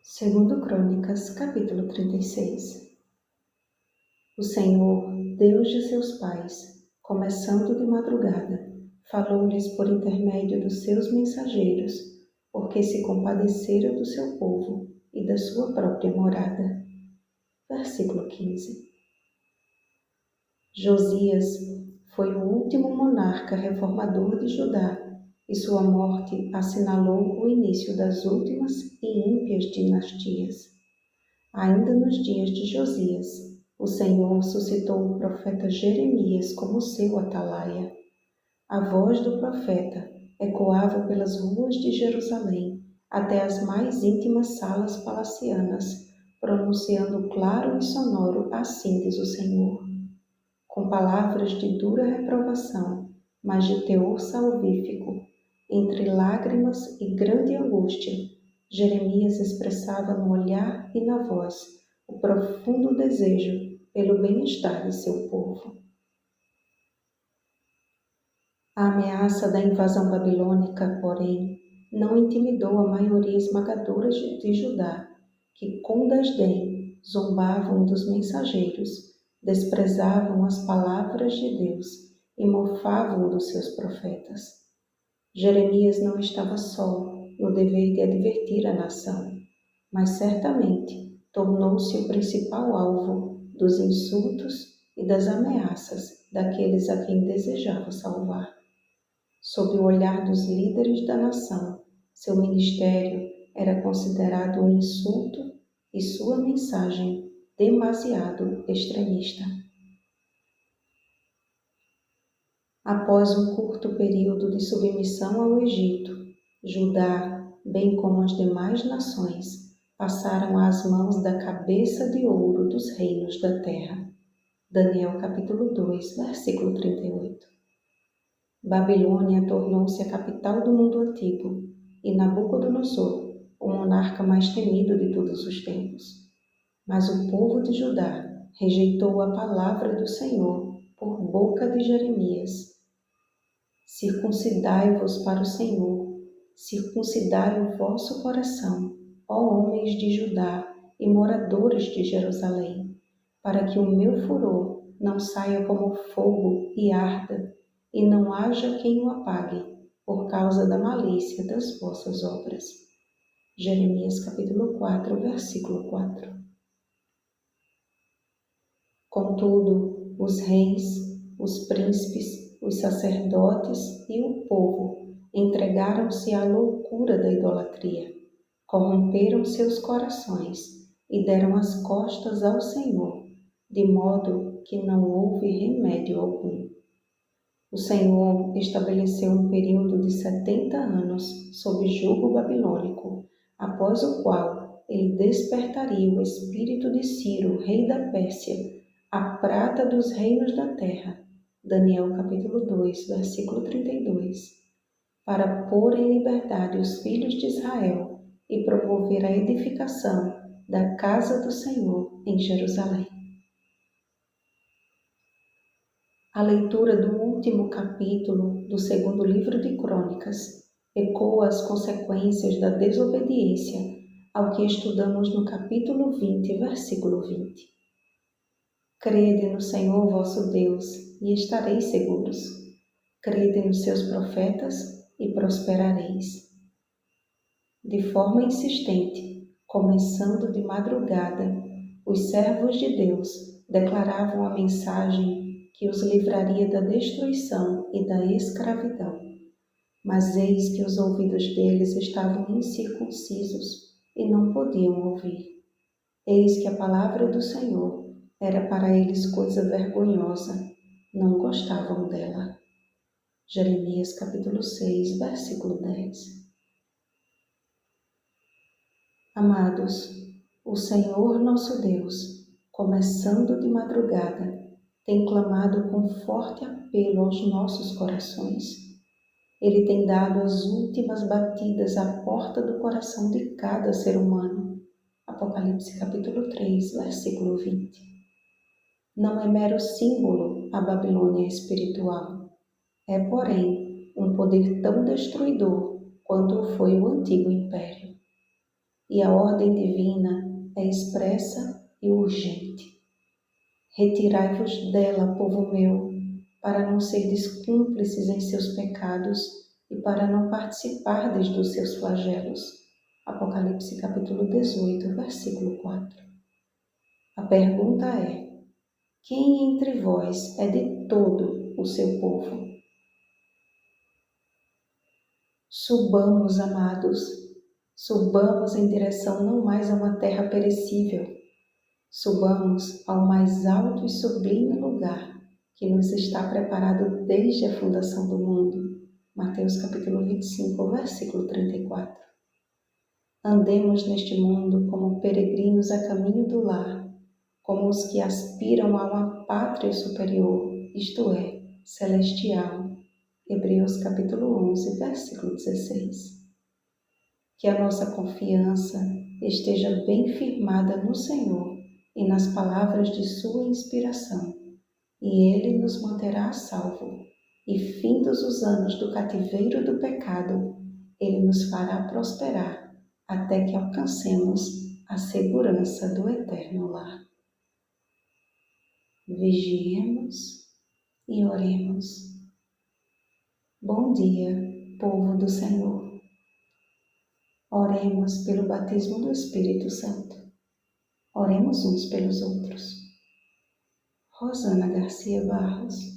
Segundo Crônicas, capítulo 36. O Senhor, Deus de seus pais, começando de madrugada, falou-lhes por intermédio dos seus mensageiros, porque se compadeceram do seu povo e da sua própria morada. Versículo 15. Josias foi o último monarca reformador de Judá, e sua morte assinalou o início das últimas e ímpias dinastias. Ainda nos dias de Josias, o Senhor suscitou o profeta Jeremias como seu atalaia. A voz do profeta ecoava pelas ruas de Jerusalém até as mais íntimas salas palacianas, pronunciando claro e sonoro: assim diz o Senhor. Com palavras de dura reprovação, mas de teor salvífico, entre lágrimas e grande angústia, Jeremias expressava no olhar e na voz o profundo desejo pelo bem-estar de seu povo. A ameaça da invasão babilônica, porém, não intimidou a maioria esmagadora de Judá, que com desdém zombavam dos mensageiros, desprezavam as palavras de Deus e mofavam dos seus profetas. Jeremias não estava só no dever de advertir a nação, mas certamente tornou-se o principal alvo dos insultos e das ameaças daqueles a quem desejava salvar. Sob o olhar dos líderes da nação, seu ministério era considerado um insulto e sua mensagem demasiado extremista. Após um curto período de submissão ao Egito, Judá, bem como as demais nações, passaram às mãos da cabeça de ouro dos reinos da terra. Daniel capítulo 2, versículo 38. Babilônia tornou-se a capital do mundo antigo e Nabucodonosor, o monarca mais temido de todos os tempos. Mas o povo de Judá rejeitou a palavra do Senhor por boca de Jeremias. Circuncidai-vos para o Senhor, circuncidai o vosso coração, ó homens de Judá e moradores de Jerusalém, para que o meu furor não saia como fogo e arda, e não haja quem o apague, por causa da malícia das vossas obras. Jeremias capítulo 4, versículo 4. Contudo, os reis, os príncipes, os sacerdotes e o povo entregaram-se à loucura da idolatria, corromperam seus corações e deram as costas ao Senhor, de modo que não houve remédio algum. O Senhor estabeleceu um período de 70 anos sob jugo babilônico, após o qual ele despertaria o espírito de Ciro, rei da Pérsia, a prata dos reinos da terra. Daniel capítulo 2, versículo 32, para pôr em liberdade os filhos de Israel e promover a edificação da casa do Senhor em Jerusalém. A leitura do último capítulo do segundo livro de Crônicas ecoa as consequências da desobediência ao que estudamos no capítulo 20, versículo 20. Crede no Senhor vosso Deus e estareis seguros. Crede nos seus profetas e prosperareis. De forma insistente, começando de madrugada, os servos de Deus declaravam a mensagem que os livraria da destruição e da escravidão. Mas eis que os ouvidos deles estavam incircuncisos e não podiam ouvir. Eis que a palavra do Senhor era para eles coisa vergonhosa, não gostavam dela. Jeremias capítulo 6, versículo 10. Amados, o Senhor nosso Deus, começando de madrugada, tem clamado com forte apelo aos nossos corações. Ele tem dado as últimas batidas à porta do coração de cada ser humano. Apocalipse capítulo 3, versículo 20. Não é mero símbolo a Babilônia espiritual. É, porém, um poder tão destruidor quanto foi o antigo império. e a ordem divina é expressa e urgente. Retirai-vos dela, povo meu, para não serdes cúmplices em seus pecados e para não participardes dos seus flagelos. Apocalipse capítulo 18, versículo 4. A pergunta é: quem entre vós é de todo o seu povo? Subamos, amados, subamos em direção não mais a uma terra perecível, subamos ao mais alto e sublime lugar que nos está preparado desde a fundação do mundo. Mateus capítulo 25, versículo 34. Andemos neste mundo como peregrinos a caminho do lar, como os que aspiram a uma pátria superior, isto é, celestial. Hebreus capítulo 11, versículo 16. Que a nossa confiança esteja bem firmada no Senhor e nas palavras de sua inspiração, e Ele nos manterá a salvo, e findos os anos do cativeiro do pecado, Ele nos fará prosperar até que alcancemos a segurança do eterno lar. Vigiemos e oremos. Bom dia, povo do Senhor. Oremos pelo batismo do Espírito Santo. Oremos uns pelos outros. Rosana Garcia Barros.